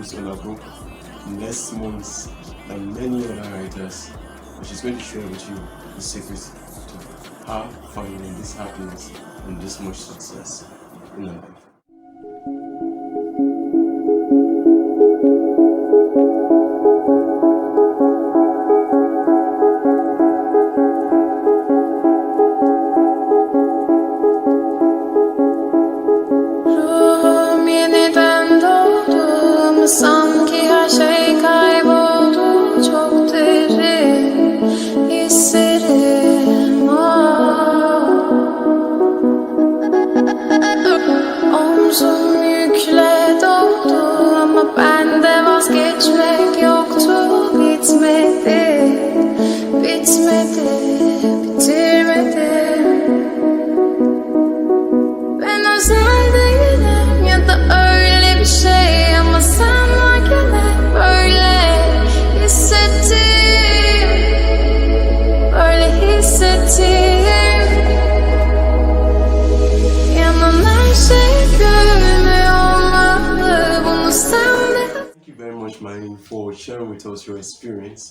books on her book next month than many other writers, and she's going to share with you the secrets to her finding this happiness and this much success in her life. Sanki her şey kayboldu, çok derin hislerim Omzum yükle doldu ama bende vazgeçmek yoktu. Bitmedi, bitmedi, bitirmedim. Ben özel değilim ya da öyle bir şey, ama sen varken hep böyle hissettim, böyle hissettim. Yanan her şey görünmüyor olmalı, bunu sen de. Thank you very much, Maheen, for sharing with us your experience.